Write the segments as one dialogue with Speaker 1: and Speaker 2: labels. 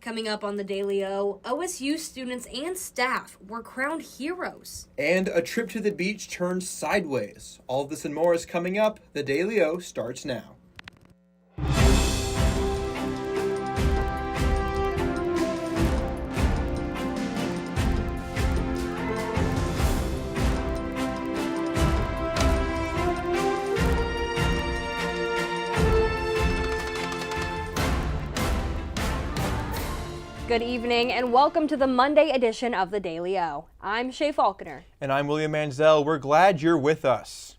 Speaker 1: Coming up on the Daily O, OSU students and staff were crowned heroes.
Speaker 2: And a trip to the beach turned sideways. All of this and more is coming up. The Daily O starts now.
Speaker 1: Good evening and welcome to the Monday edition of the Daily O. I'm Shay Falconer.
Speaker 2: And I'm William Manziel. We're glad you're with us.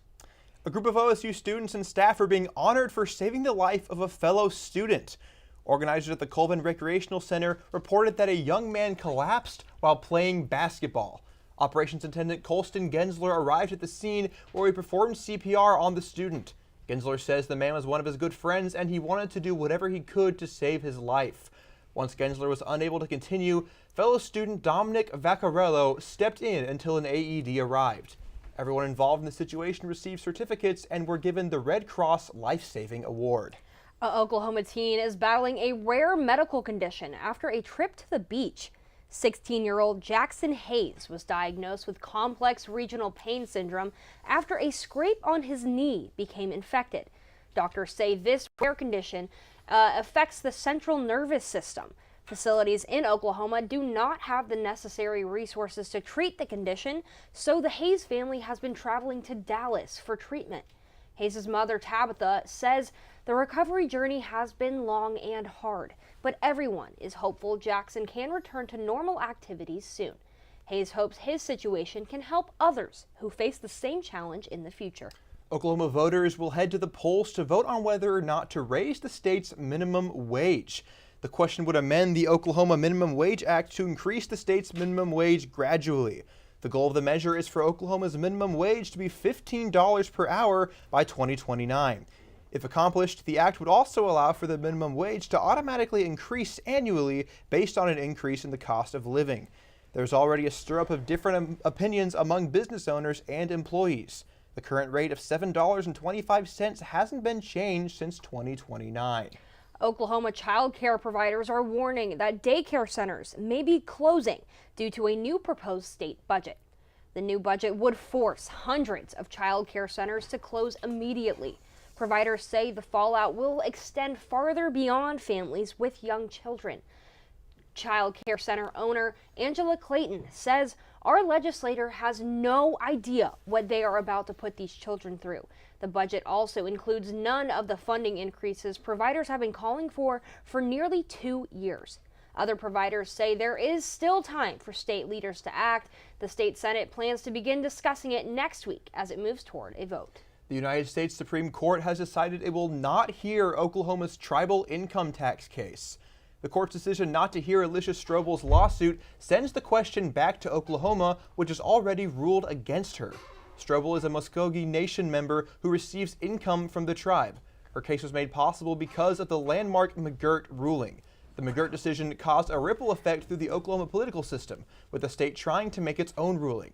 Speaker 2: A group of OSU students and staff are being honored for saving the life of a fellow student. Organizers at the Colvin Recreational Center reported that a young man collapsed while playing basketball. Operations attendant Colston Gensler arrived at the scene where he performed CPR on the student. Gensler says the man was one of his good friends and he wanted to do whatever he could to save his life. Once Gensler was unable to continue, fellow student Dominic Vaccarello stepped in until an AED arrived. Everyone involved in the situation received certificates and were given the Red Cross Life Saving Award.
Speaker 1: An Oklahoma teen is battling a rare medical condition after a trip to the beach. 16-year-old Jackson Hayes was diagnosed with complex regional pain syndrome after a scrape on his knee became infected. Doctors say this rare condition affects the central nervous system. Facilities in Oklahoma do not have the necessary resources to treat the condition, so the Hayes family has been traveling to Dallas for treatment. Hayes' mother, Tabitha, says the recovery journey has been long and hard, but everyone is hopeful Jackson can return to normal activities soon. Hayes hopes his situation can help others who face the same challenge in the future.
Speaker 2: Oklahoma voters will head to the polls to vote on whether or not to raise the state's minimum wage. The question would amend the Oklahoma Minimum Wage Act to increase the state's minimum wage gradually. The goal of the measure is for Oklahoma's minimum wage to be $15 per hour by 2029. If accomplished, the act would also allow for the minimum wage to automatically increase annually based on an increase in the cost of living. There's already a stir-up of different opinions among business owners and employees. The current rate of $7.25 hasn't been changed since 2029.
Speaker 1: Oklahoma child care providers are warning that daycare centers may be closing due to a new proposed state budget. The new budget would force hundreds of child care centers to close immediately. Providers say the fallout will extend farther beyond families with young children. Child care center owner Angela Clayton says our legislator has no idea what they are about to put these children through. The budget also includes none of the funding increases providers have been calling for nearly 2 years. Other providers say there is still time for state leaders to act. The state Senate plans to begin discussing it next week as it moves toward a vote.
Speaker 2: The United States Supreme Court has decided it will not hear Oklahoma's tribal income tax case. The court's decision not to hear Alicia Strobel's lawsuit sends the question back to Oklahoma, which has already ruled against her. Strobel is a Muskogee Nation member who receives income from the tribe. Her case was made possible because of the landmark McGirt ruling. The McGirt decision caused a ripple effect through the Oklahoma political system, with the state trying to make its own ruling.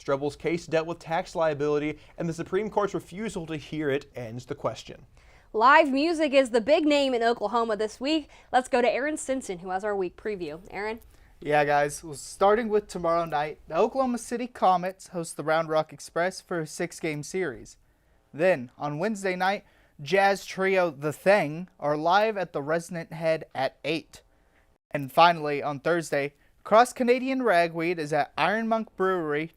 Speaker 2: Strobel's case dealt with tax liability, and the Supreme Court's refusal to hear it ends the question.
Speaker 1: Live music is the big name in Oklahoma this week. Let's go to Aaron Stinson, who has our week preview. Aaron?
Speaker 3: Yeah, guys. Well, starting with tomorrow night, the Oklahoma City Comets host the Round Rock Express for a 6-game series. Then, on Wednesday night, jazz trio The Thing are live at the Resonant Head at 8. And finally, on Thursday, Cross Canadian Ragweed is at Iron Monk Brewery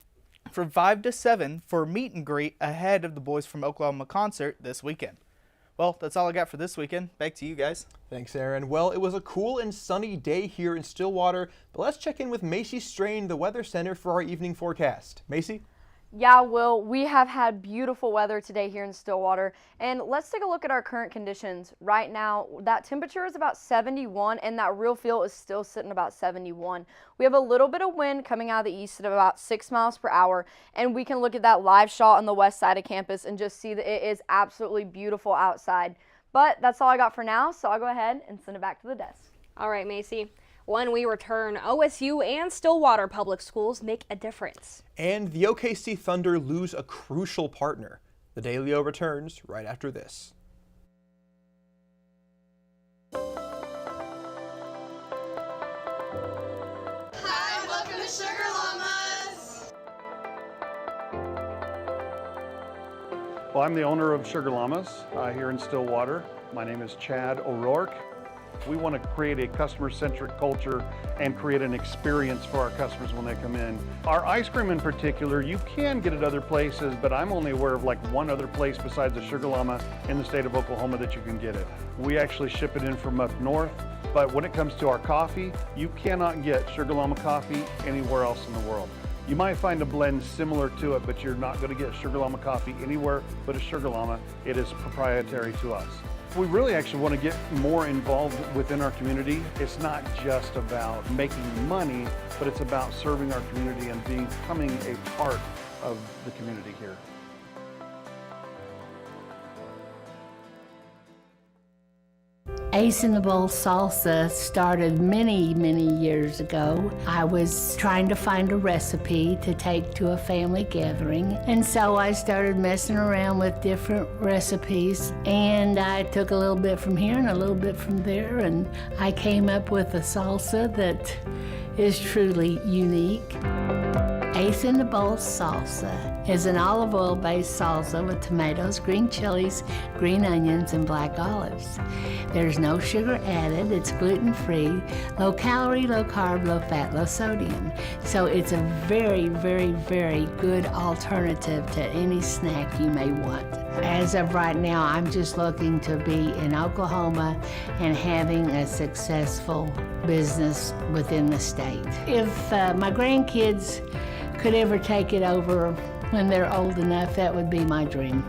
Speaker 3: from 5 to 7 for a meet and greet ahead of the Boys from Oklahoma concert this weekend. Well, that's all I got for this weekend. Back to you guys.
Speaker 2: Thanks, Aaron. Well, it was a cool and sunny day here in Stillwater, but let's check in with Macy Strain, the Weather Center, for our evening forecast. Macy?
Speaker 4: Yeah, Will, we have had beautiful weather today here in Stillwater, and let's take a look at our current conditions. Right now, that temperature is about 71, and that real feel is still sitting about 71. We have a little bit of wind coming out of the east at about 6 miles per hour, and we can look at that live shot on the west side of campus and just see that it is absolutely beautiful outside. But that's all I got for now, so I'll go ahead and send it back to the desk.
Speaker 1: All right, Macy. When we return, OSU and Stillwater Public Schools make a difference.
Speaker 2: And the OKC Thunder lose a crucial partner. The Daily O returns right after this.
Speaker 5: the Sugar Llamas!
Speaker 6: Well, I'm the owner of Sugar Llamas here in Stillwater. My name is Chad O'Rourke. We want to create a customer-centric culture and create an experience for our customers when they come in. Our ice cream in particular, you can get it other places, but I'm only aware of like one other place besides the Sugar Llama in the state of Oklahoma that you can get it. We actually ship it in from up north, but when it comes to our coffee, you cannot get Sugar Llama coffee anywhere else in the world. You might find a blend similar to it, but you're not going to get Sugar Llama coffee anywhere but a Sugar Llama. It is proprietary to us. We really actually want to get more involved within our community. It's not just about making money, but it's about serving our community and becoming a part of the community here.
Speaker 7: Ace in the Bowl salsa started many, many years ago. I was trying to find a recipe to take to a family gathering, and so I started messing around with different recipes, and I took a little bit from here and a little bit from there, and I came up with a salsa that is truly unique. Ace in the Bowl salsa is an olive oil based salsa with tomatoes, green chilies, green onions, and black olives. There's no sugar added, it's gluten-free, low calorie, low carb, low fat, low sodium. So it's a very, very, very good alternative to any snack you may want. As of right now, I'm just looking to be in Oklahoma and having a successful business within the state. If my grandkids could ever take it over when they're old enough, that would be my dream.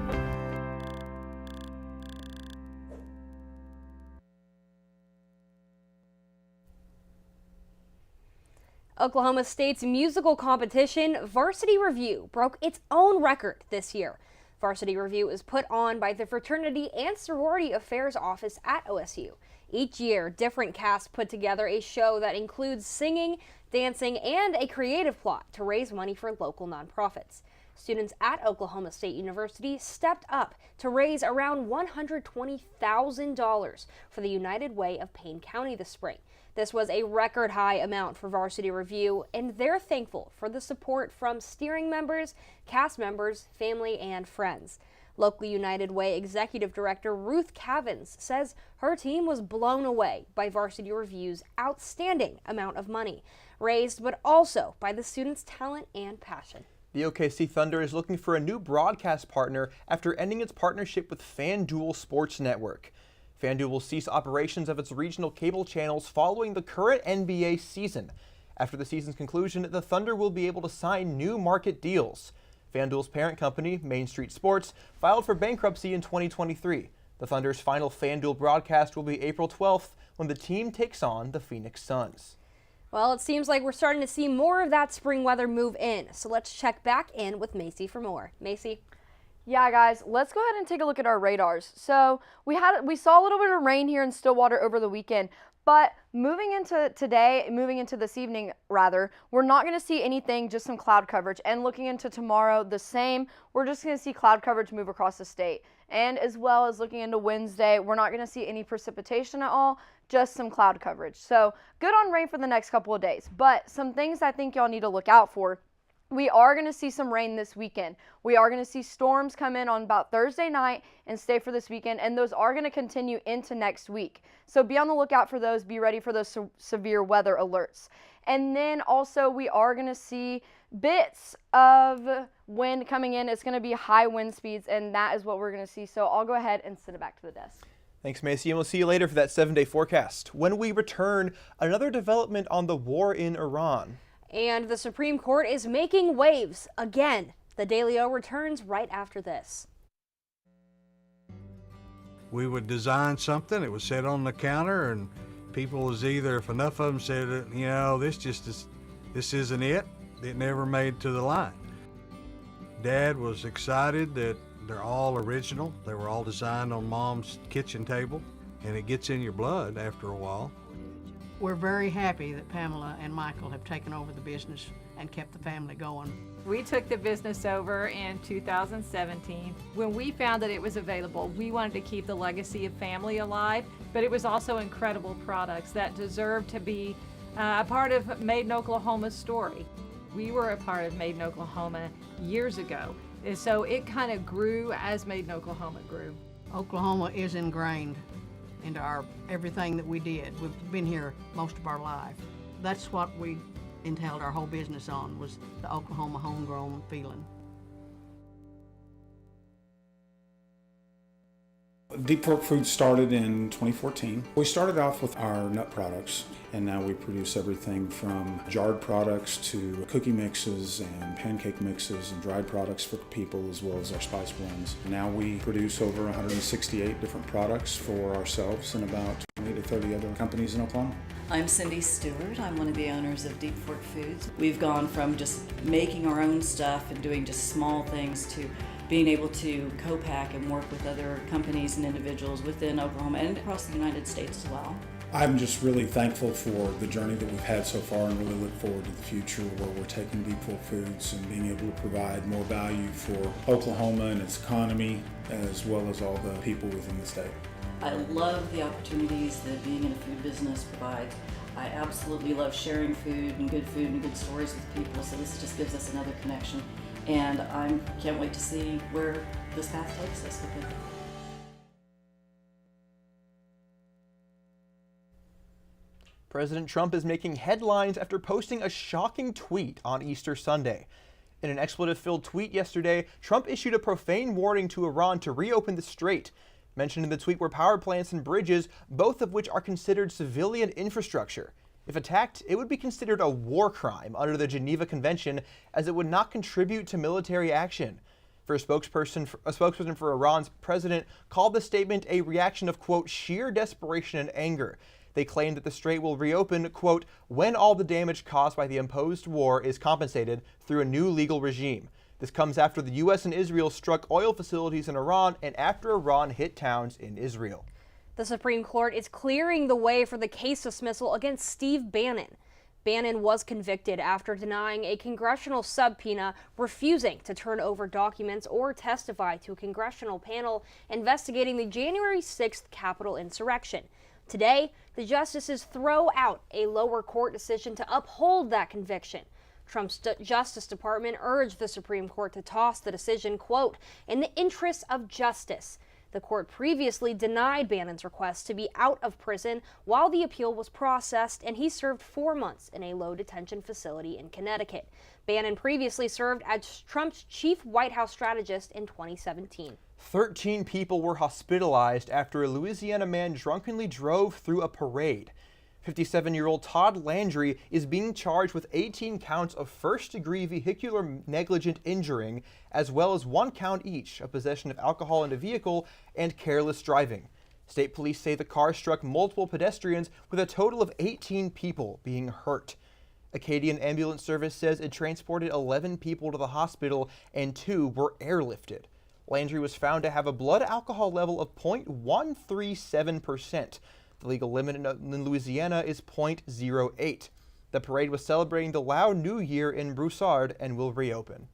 Speaker 1: Oklahoma State's musical competition, Varsity Review, broke its own record this year. Varsity Review is put on by the Fraternity and Sorority Affairs Office at OSU. Each year, different casts put together a show that includes singing, dancing, and a creative plot to raise money for local nonprofits. Students at Oklahoma State University stepped up to raise around $120,000 for the United Way of Payne County this spring. This was a record high amount for Varsity Review, and they're thankful for the support from steering members, cast members, family, and friends. Local United Way Executive Director Ruth Cavins says her team was blown away by Varsity Review's outstanding amount of money raised, but also by the students' talent and passion.
Speaker 2: The OKC Thunder is looking for a new broadcast partner after ending its partnership with FanDuel Sports Network. FanDuel will cease operations of its regional cable channels following the current NBA season. After the season's conclusion, the Thunder will be able to sign new market deals. FanDuel's parent company, Main Street Sports, filed for bankruptcy in 2023. The Thunder's final FanDuel broadcast will be April 12th when the team takes on the Phoenix Suns.
Speaker 1: Well, it seems like we're starting to see more of that spring weather move in, so let's check back in with Macy for more. Macy?
Speaker 4: Yeah, guys, let's go ahead and take a look at our radars. So we saw a little bit of rain here in Stillwater over the weekend, but moving into this evening, rather, we're not going to see anything, just some cloud coverage. And looking into tomorrow, the same. We're just going to see cloud coverage move across the state. And as well as looking into Wednesday, we're not going to see any precipitation at all, just some cloud coverage. So good on rain for the next couple of days. But some things I think y'all need to look out for. We are going to see some rain this weekend. We are going to see storms come in on about Thursday night and stay for this weekend, and those are going to continue into next week. So be on the lookout for those. Be ready for those severe weather alerts. And then also we are going to see bits of wind coming in. It's going to be high wind speeds, and that is what we're going to see. So I'll go ahead and send it back to the desk.
Speaker 2: Thanks, Macy, and we'll see you later for that 7-day forecast. When we return, another development on the war in Iran.
Speaker 1: And the Supreme Court is making waves again. The Daily O returns right after this.
Speaker 8: We would design something, it was set on the counter, and people was either, if enough of them said, you know, this isn't it, it never made to the line. Dad was excited that they're all original. They were all designed on Mom's kitchen table, and it gets in your blood after a while.
Speaker 9: We're very happy that Pamela and Michael have taken over the business and kept the family going.
Speaker 10: We took the business over in 2017. When we found that it was available, we wanted to keep the legacy of family alive, but it was also incredible products that deserved to be a part of Made in Oklahoma's story. We were a part of Made in Oklahoma years ago, and so it kind of grew as Made in Oklahoma grew.
Speaker 9: Oklahoma is ingrained into everything that we did. We've been here most of our life. That's what we entailed our whole business on, was the Oklahoma homegrown feeling.
Speaker 11: Deep Fork Foods started in 2014. We started off with our nut products, and now we produce everything from jarred products to cookie mixes and pancake mixes and dried products for people, as well as our spice blends. Now we produce over 168 different products for ourselves and about 20 to 30 other companies in Oklahoma.
Speaker 12: I'm Cindy Stewart. I'm one of the owners of Deep Fork Foods. We've gone from just making our own stuff and doing just small things to being able to co-pack and work with other companies and individuals within Oklahoma and across the United States as well.
Speaker 11: I'm just really thankful for the journey that we've had so far and really look forward to the future where we're taking Deep Fork Foods and being able to provide more value for Oklahoma and its economy, as well as all the people within the state.
Speaker 12: I love the opportunities that being in a food business provides. I absolutely love sharing food and good stories with people, so this just gives us another connection. And I can't wait to see where this path takes us with it.
Speaker 2: President Trump is making headlines after posting a shocking tweet on Easter Sunday. In an expletive-filled tweet yesterday, Trump issued a profane warning to Iran to reopen the strait. Mentioned in the tweet were power plants and bridges, both of which are considered civilian infrastructure. If attacked, it would be considered a war crime under the Geneva Convention, as it would not contribute to military action. A spokesperson for Iran's president called the statement a reaction of, quote, sheer desperation and anger. They claimed that the strait will reopen, quote, when all the damage caused by the imposed war is compensated through a new legal regime. This comes after the U.S. and Israel struck oil facilities in Iran and after Iran hit towns in Israel.
Speaker 1: The Supreme Court is clearing the way for the case dismissal against Steve Bannon. Bannon was convicted after denying a congressional subpoena, refusing to turn over documents or testify to a congressional panel investigating the January 6th Capitol insurrection. Today, the justices throw out a lower court decision to uphold that conviction. Trump's Justice Department urged the Supreme Court to toss the decision, quote, in the interests of justice. The court previously denied Bannon's request to be out of prison while the appeal was processed, and he served 4 months in a low detention facility in Connecticut. Bannon previously served as Trump's chief White House strategist in 2017.
Speaker 2: 13 people were hospitalized after a Louisiana man drunkenly drove through a parade. 57-year-old Todd Landry is being charged with 18 counts of first-degree vehicular negligent injuring, as well as 1 count each of possession of alcohol in a vehicle and careless driving. State police say the car struck multiple pedestrians, with a total of 18 people being hurt. Acadian Ambulance Service says it transported 11 people to the hospital and 2 were airlifted. Landry was found to have a blood alcohol level of 0.137%. The legal limit in Louisiana is 0.08. The parade was celebrating the Lao New Year in Broussard and will reopen.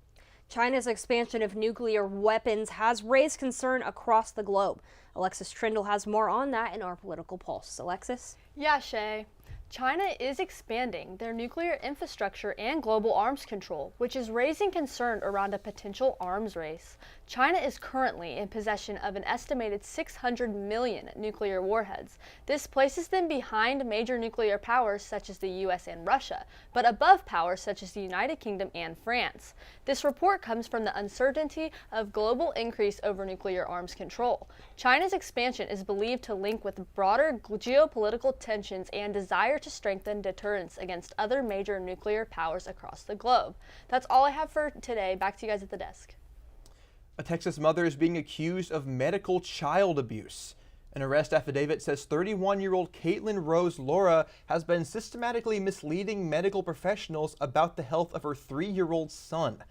Speaker 1: China's expansion of nuclear weapons has raised concern across the globe. Alexis Trindle has more on that in our Political Pulse. Alexis?
Speaker 13: Yeah, Shay. China is expanding their nuclear infrastructure and global arms control, which is raising concern around a potential arms race. China is currently in possession of an estimated 600 million nuclear warheads. This places them behind major nuclear powers such as the US and Russia, but above powers such as the United Kingdom and France. This report comes from the uncertainty of global increase over nuclear arms control. China's expansion is believed to link with broader geopolitical tensions and desire to strengthen deterrence against other major nuclear powers across the globe. That's all I have for today. Back to you guys at the desk.
Speaker 2: A Texas mother is being accused of medical child abuse. An arrest affidavit says 31-year-old Caitlin Rose Laura has been systematically misleading medical professionals about the health of her 3-year-old son.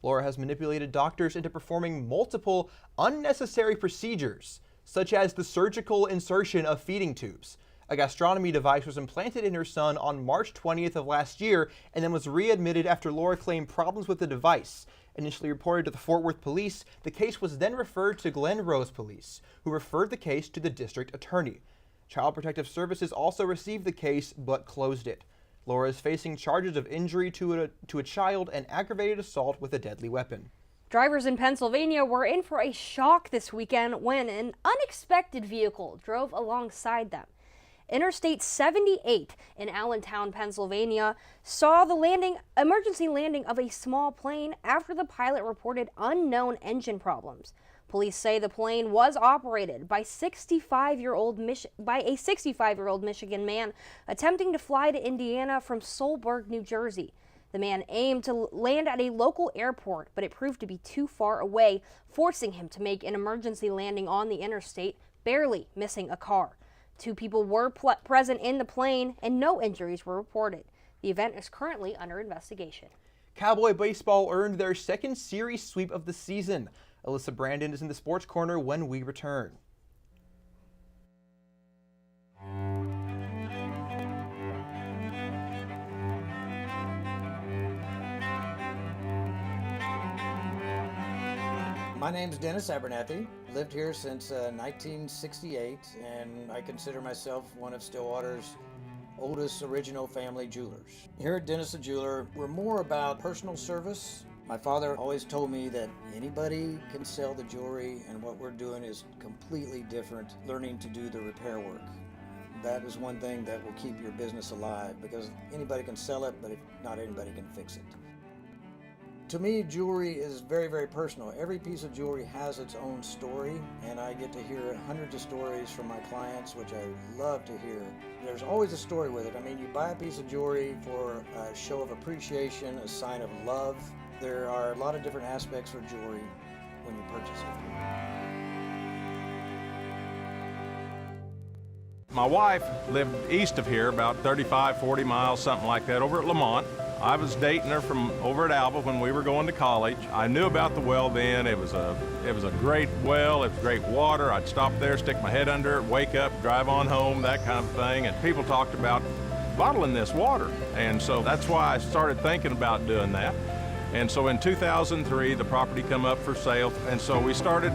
Speaker 2: Laura has manipulated doctors into performing multiple unnecessary procedures, such as the surgical insertion of feeding tubes. A gastronomy device was implanted in her son on March 20th of last year and then was readmitted after Laura claimed problems with the device. Initially reported to the Fort Worth police, the case was then referred to Glen Rose Police, who referred the case to the district attorney. Child Protective Services also received the case but closed it. Laura is facing charges of injury to a child and aggravated assault with a deadly weapon.
Speaker 1: Drivers in Pennsylvania were in for a shock this weekend when an unexpected vehicle drove alongside them. Interstate 78 in Allentown, Pennsylvania saw the emergency landing of a small plane after the pilot reported unknown engine problems. Police say the plane was operated by a 65-year-old Michigan man attempting to fly to Indiana from Solberg, New Jersey. The man aimed to land at a local airport, but it proved to be too far away, forcing him to make an emergency landing on the interstate, barely missing a car. 2 people were present in the plane, and no injuries were reported. The event is currently under investigation.
Speaker 2: Cowboy baseball earned their second series sweep of the season. Alyssa Brandon is in the Sports Corner when we return.
Speaker 14: My name's Dennis Abernathy. Lived here since 1968, and I consider myself one of Stillwater's oldest original family jewelers. Here at Dennis the Jeweler, we're more about personal service. My father always told me that anybody can sell the jewelry, and what we're doing is completely different, learning to do the repair work. That is one thing that will keep your business alive, because anybody can sell it, but not anybody can fix it. To me, jewelry is very, very personal. Every piece of jewelry has its own story, and I get to hear hundreds of stories from my clients, which I love to hear. There's always a story with it. I mean, you buy a piece of jewelry for a show of appreciation, a sign of love. There are a lot of different aspects for jewelry when you purchase it.
Speaker 15: My wife lived east of here, about 35, 40 miles, something like that, over at Lamont. I was dating her from over at Alba when we were going to college. I knew about the well then. It was a great well. It was great water. I'd stop there, stick my head under it, wake up, drive on home, that kind of thing. And people talked about bottling this water. And so that's why I started thinking about doing that. And so in 2003, the property come up for sale. And so we started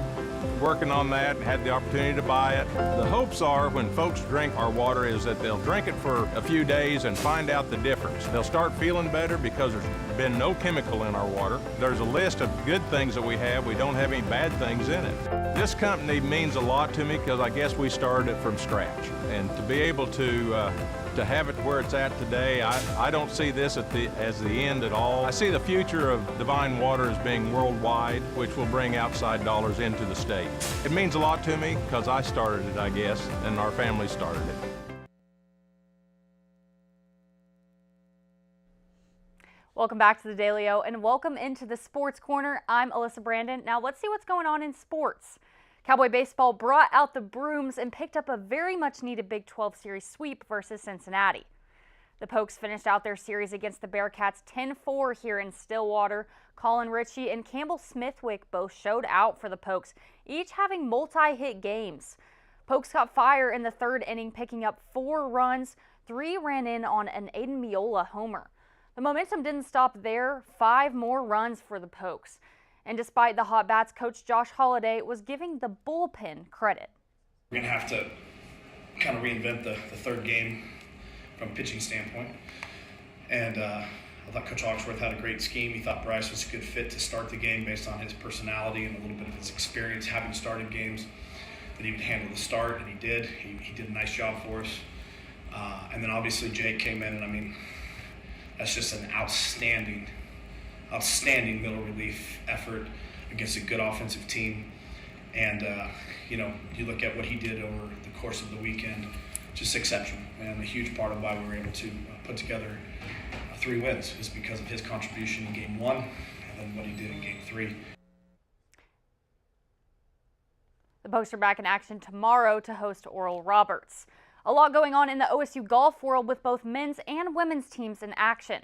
Speaker 15: working on that, had the opportunity to buy it. The hopes are when folks drink our water is that they'll drink it for a few days and find out the difference. They'll start feeling better because there's been no chemical in our water. There's a list of good things that we have. We don't have any bad things in it. This company means a lot to me because I guess we started it from scratch. And to be able to have it where it's at today, I don't see this as the end at all. I see the future of Divine Water as being worldwide, which will bring outside dollars into the state. It means a lot to me because I started it, I guess, and our family started it.
Speaker 16: Welcome back to the Daily O and welcome into the Sports Corner. I'm Alyssa Brandon. Now let's see what's going on in sports. Cowboy baseball brought out the brooms and picked up a very much needed Big 12 series sweep versus Cincinnati. The Pokes finished out their series against the Bearcats 10-4 here in Stillwater. Colin Ritchie and Campbell Smithwick both showed out for the Pokes, each having multi-hit games. Pokes got fire in the 3rd inning, picking up 4 runs. 3 ran in on an Aiden Miola homer. The momentum didn't stop there. 5 more runs for the Pokes. And despite the hot bats, Coach Josh Holliday was giving the bullpen credit.
Speaker 17: We're going to have to kind of reinvent the 3rd game from a pitching standpoint. And I thought Coach Hawksworth had a great scheme. He thought Bryce was a good fit to start the game based on his personality and a little bit of his experience having started games, that he would handle the start, and he did. He did a nice job for us. And then obviously Jake came in, and I mean, that's just an outstanding middle relief effort against a good offensive team. And, you look at what he did over the course of the weekend, just exceptional. And a huge part of why we were able to put together 3 wins is because of his contribution in Game 1 and then what he did in Game 3.
Speaker 16: The Pokes are back in action tomorrow to host Oral Roberts. A lot going on in the OSU golf world with both men's and women's teams in action.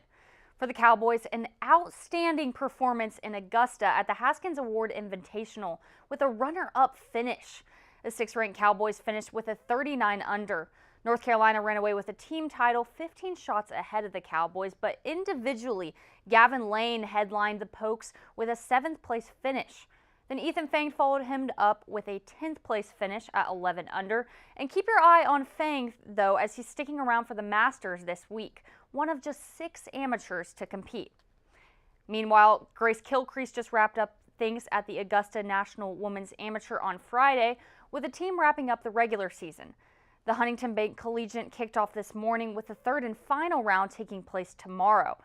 Speaker 16: For the Cowboys, an outstanding performance in Augusta at the Haskins Award Invitational with a runner-up finish. The 6th-ranked Cowboys finished with a 39 under. North Carolina ran away with a team title 15 shots ahead of the Cowboys, but individually, Gavin Lane headlined the Pokes with a 7th place finish. Then Ethan Fang followed him up with a 10th place finish at 11 under. And keep your eye on Fang, though, as he's sticking around for the Masters this week, one of just 6 amateurs to compete. Meanwhile, Grace Kilcrease just wrapped up things at the Augusta National Women's Amateur on Friday, with the team wrapping up the regular season. The Huntington Bank Collegiate kicked off this morning with the 3rd and final round taking place tomorrow.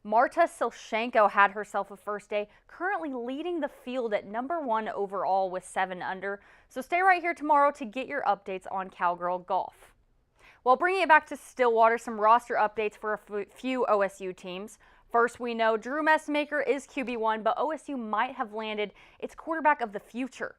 Speaker 16: Marta Silshenko had herself a first day, currently leading the field at number 1 overall with 7 under. So stay right here tomorrow to get your updates on Cowgirl golf. Well, bringing it back to Stillwater, some roster updates for a few OSU teams. First, we know Drew Messmaker is QB1, but OSU might have landed its quarterback of the future.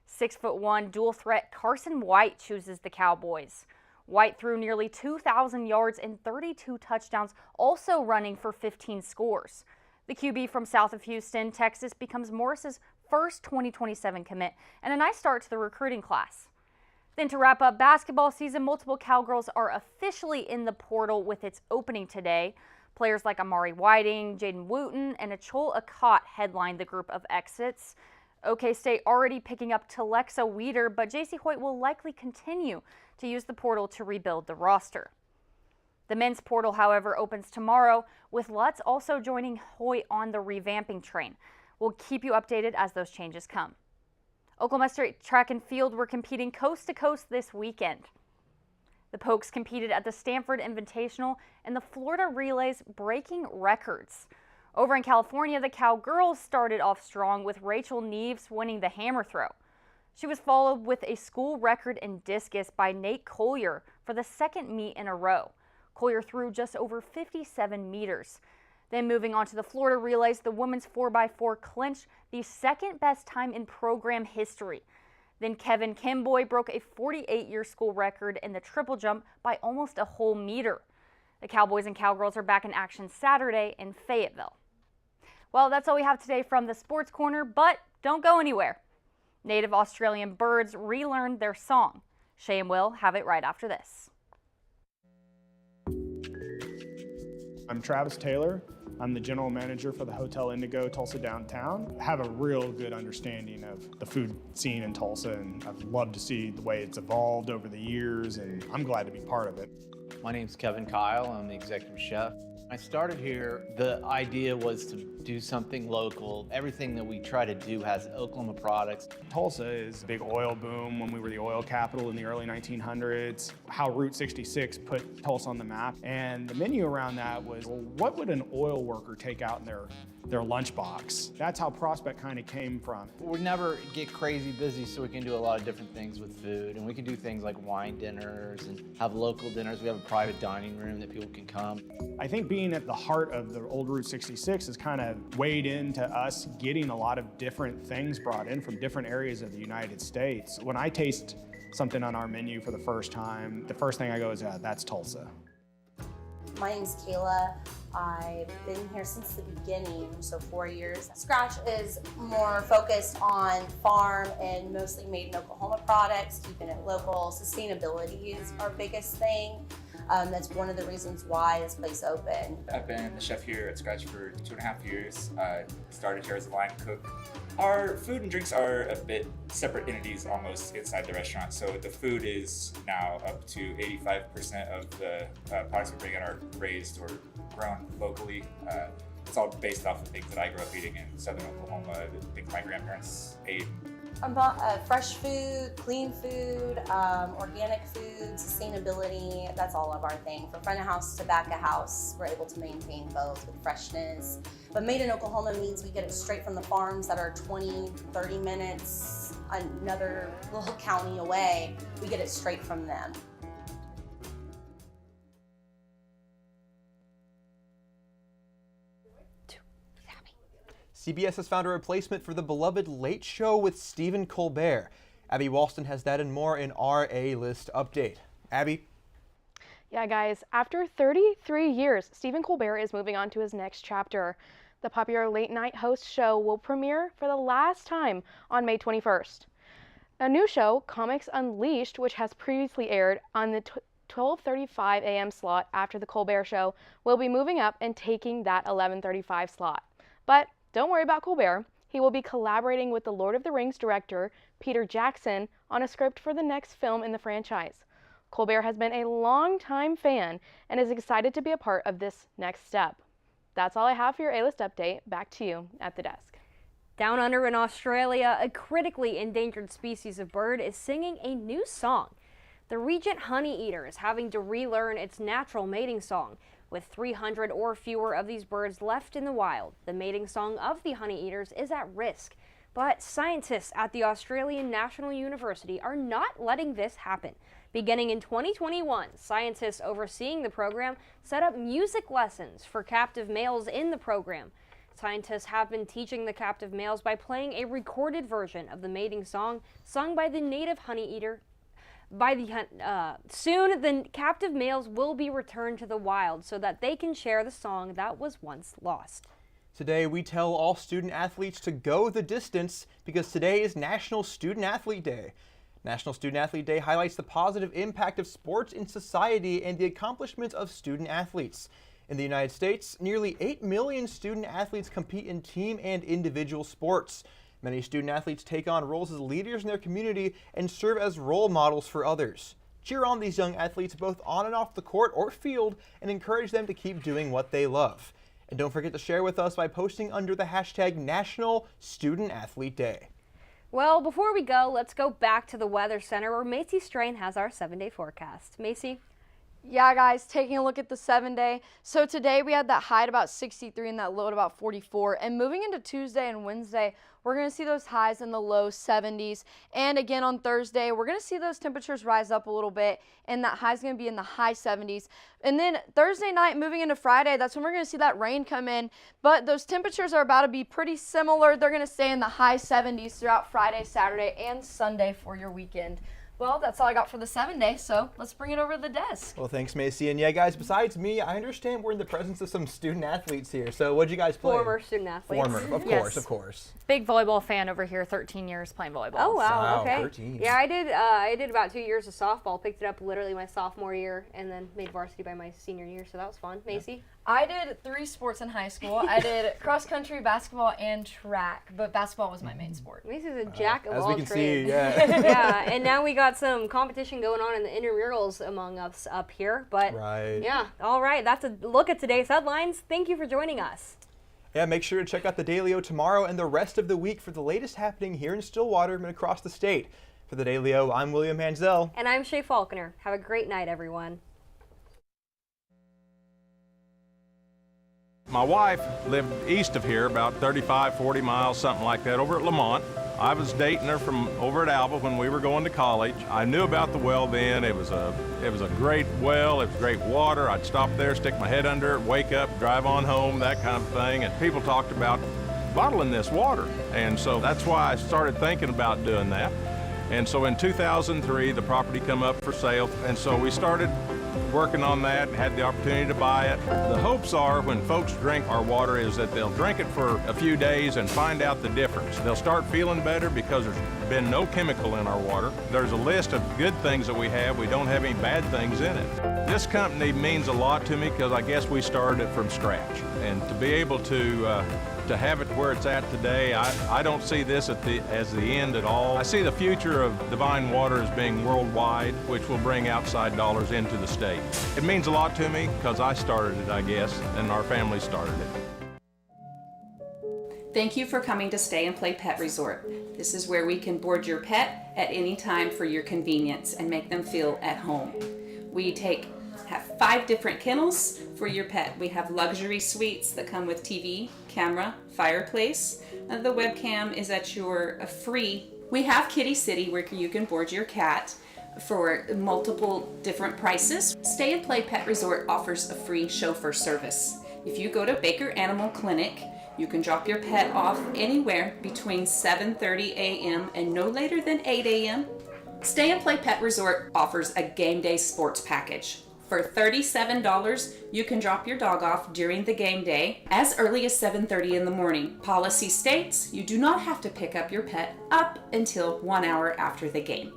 Speaker 16: 6'1" dual threat Carson White chooses the Cowboys. White threw nearly 2,000 yards and 32 touchdowns, also running for 15 scores. The QB from south of Houston, Texas, becomes Morris's first 2027 commit and a nice start to the recruiting class. Then to wrap up basketball season, multiple Cowgirls are officially in the portal with its opening today. Players like Amari Whiting, Jaden Wooten, and Achol Akot headlined the group of exits. OK State already picking up Telexa Weeder, but JC Hoyt will likely continue to use the portal to rebuild the roster. The men's portal, however, opens tomorrow, with Lutz also joining Hoyt on the revamping train. We'll keep you updated as those changes come. Oklahoma State track and field were competing coast to coast this weekend. The Pokes competed at the Stanford Invitational and the Florida Relays, breaking records. Over in California, the Cowgirls started off strong with Rachel Neves winning the hammer throw. She was followed with a school record in discus by Nate Collier for the 2nd meet in a row. Collier threw just over 57 meters. Then moving on to the Florida Relays, the women's 4x4 clinched the 2nd best time in program history. Then Kevin Kimboy broke a 48-year school record in the triple jump by almost a whole meter. The Cowboys and Cowgirls are back in action Saturday in Fayetteville. Well, that's all we have today from the Sports Corner, but don't go anywhere. Native Australian birds relearned their song. Shay and Will have it right after this.
Speaker 18: I'm Travis Taylor. I'm the general manager for the Hotel Indigo Tulsa Downtown. I have a real good understanding of the food scene in Tulsa, and I've loved to see the way it's evolved over the years, and I'm glad to be part of it.
Speaker 19: My name's Kevin Kyle. I'm the executive chef. I started here, the idea was to do something local. Everything that we try to do has Oklahoma products.
Speaker 18: Tulsa is a big oil boom when we were the oil capital in the early 1900s. How Route 66 put Tulsa on the map. And the menu around that was, well, what would an oil worker take out in their lunchbox? That's how Prospect kind of came from.
Speaker 19: We never get crazy busy, so we can do a lot of different things with food. And we can do things like wine dinners and have local dinners. We have a private dining room that people can come.
Speaker 18: I think being at the heart of the old Route 66 has kind of weighed into us getting a lot of different things brought in from different areas of the United States. When I taste something on our menu for the first time, the first thing I go is, yeah, that's Tulsa.
Speaker 20: My name's Kayla. I've been here since the beginning, so 4 years. Scratch is more focused on farm and mostly made in Oklahoma products, keeping it local. Sustainability is our biggest thing. That's one of the reasons why this place opened.
Speaker 21: I've been the chef here at Scratch for 2.5 years. Started here as a line cook. Our food and drinks are a bit separate entities almost inside the restaurant. So the food is now up to 85% of the products we bring in are raised or grown locally. It's all based off of things that I grew up eating in southern Oklahoma, things my grandparents ate.
Speaker 20: About fresh food, clean food, organic food, sustainability, that's all of our thing. From front of house to back of house, we're able to maintain both with freshness. But made in Oklahoma means we get it straight from the farms that are 20, 30 minutes, another little county away. We get it straight from them.
Speaker 2: CBS has found a replacement for the beloved Late Show with Stephen Colbert. Abby Walston has that and more in our A-List update. Abby?
Speaker 22: Yeah, guys, after 33 years, Stephen Colbert is moving on to his next chapter. The popular late-night host show will premiere for the last time on May 21st. A new show, Comics Unleashed, which has previously aired on the 12:35 a.m. slot after The Colbert Show, will be moving up and taking that 11:35 slot. But don't worry about Colbert. He will be collaborating with the Lord of the Rings director, Peter Jackson, on a script for the next film in the franchise. Colbert has been a longtime fan and is excited to be a part of this next step. That's all I have for your A-List update. Back to you at the desk.
Speaker 1: Down under in Australia, a critically endangered species of bird is singing a new song. The regent honeyeater is having to relearn its natural mating song. With 300 or fewer of these birds left in the wild, the mating song of the honeyeaters is at risk. But scientists at the Australian National University are not letting this happen. Beginning in 2021, scientists overseeing the program set up music lessons for captive males in the program. Scientists have been teaching the captive males by playing a recorded version of the mating song sung by the native honeyeater. Soon, the captive males will be returned to the wild so that they can share the song that was once lost.
Speaker 2: Today, we tell all student athletes to go the distance because today is National Student Athlete Day. National Student Athlete Day highlights the positive impact of sports in society and the accomplishments of student athletes. In the United States, nearly 8 million student athletes compete in team and individual sports. Many student athletes take on roles as leaders in their community and serve as role models for others. Cheer on these young athletes both on and off the court or field and encourage them to keep doing what they love. And don't forget to share with us by posting under the hashtag National Student Athlete Day.
Speaker 1: Well, before we go, let's go back to the Weather Center where Macy Strain has our 7-day forecast. Macy?
Speaker 4: Yeah, guys, taking a look at the 7-day. So today we had that high at about 63 and that low at about 44. And moving into Tuesday and Wednesday, we're going to see those highs in the low 70s. And again on Thursday, we're going to see those temperatures rise up a little bit. And that high is going to be in the high 70s. And then Thursday night, moving into Friday, that's when we're going to see that rain come in. But those temperatures are about to be pretty similar. They're going to stay in the high 70s throughout Friday, Saturday, and Sunday for your weekend. Well, that's all I got for the 7-day, so let's bring it over to the desk.
Speaker 2: Well, thanks, Macy. And yeah, guys, besides me, I understand we're in the presence of some student athletes here. So what'd you guys play?
Speaker 1: Former student athletes.
Speaker 2: Former, of course, of course.
Speaker 16: Big volleyball fan over here, 13 years playing volleyball.
Speaker 1: Oh, wow, okay.
Speaker 2: 13.
Speaker 1: Yeah, I did about 2 years of softball, picked it up literally my sophomore year, and then made varsity by my senior year, so that was fun. Macy?
Speaker 4: I did 3 sports in high school. I did cross country, basketball, and track, but basketball was my main sport.
Speaker 1: Macy's a jack of
Speaker 2: As
Speaker 1: all
Speaker 2: we can
Speaker 1: trades.
Speaker 2: see, yeah.
Speaker 1: Yeah, and now we got some competition going on in the intramurals among us up here, but
Speaker 2: Right.
Speaker 1: yeah, all right, that's a look at today's headlines. Thank you for joining us.
Speaker 2: Yeah, make sure to check out the Daily-O tomorrow and the rest of the week for the latest happening here in Stillwater and across the state. For the Daily-O, I'm William Manzel.
Speaker 1: And I'm Shay Faulkner. Have a great night, everyone.
Speaker 15: My wife lived east of here, about 35, 40 miles, something like that, over at Lamont. I was dating her from over at Alva when we were going to college. I knew about the well then. It was a great well. It was great water. I'd stop there, stick my head under it, wake up, drive on home, that kind of thing. And people talked about bottling this water. And so that's why I started thinking about doing that. And so in 2003, the property come up for sale. And so we started working on that, had the opportunity to buy it. The hopes are when folks drink our water is that they'll drink it for a few days and find out the difference. They'll start feeling better because there's been no chemical in our water. There's a list of good things that we have. We don't have any bad things in it. This company means a lot to me because I guess we started it from scratch. And to be able to have it where it's at today, I don't see this as the end at all. I see the future of Divine Water as being worldwide, which will bring outside dollars into the state. It means a lot to me because I started it, I guess, and our family started it.
Speaker 3: Thank you for coming to Stay and Play Pet Resort. This is where we can board your pet at any time for your convenience and make them feel at home. We have 5 different kennels for your pet. We have luxury suites that come with TV, camera, fireplace. The webcam is at your free. We have Kitty City where you can board your cat for multiple different prices. Stay and Play Pet Resort offers a free chauffeur service. If you go to Baker Animal Clinic, you can drop your pet off anywhere between 7:30 a.m. and no later than 8 a.m. Stay and Play Pet Resort offers a game day sports package. For $37, you can drop your dog off during the game day as early as 7:30 in the morning. Policy states you do not have to pick up your pet up until 1 hour after the game.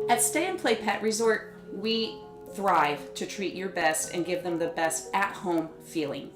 Speaker 3: At Stay and Play Pet Resort, we thrive to treat your best and give them the best at-home feeling.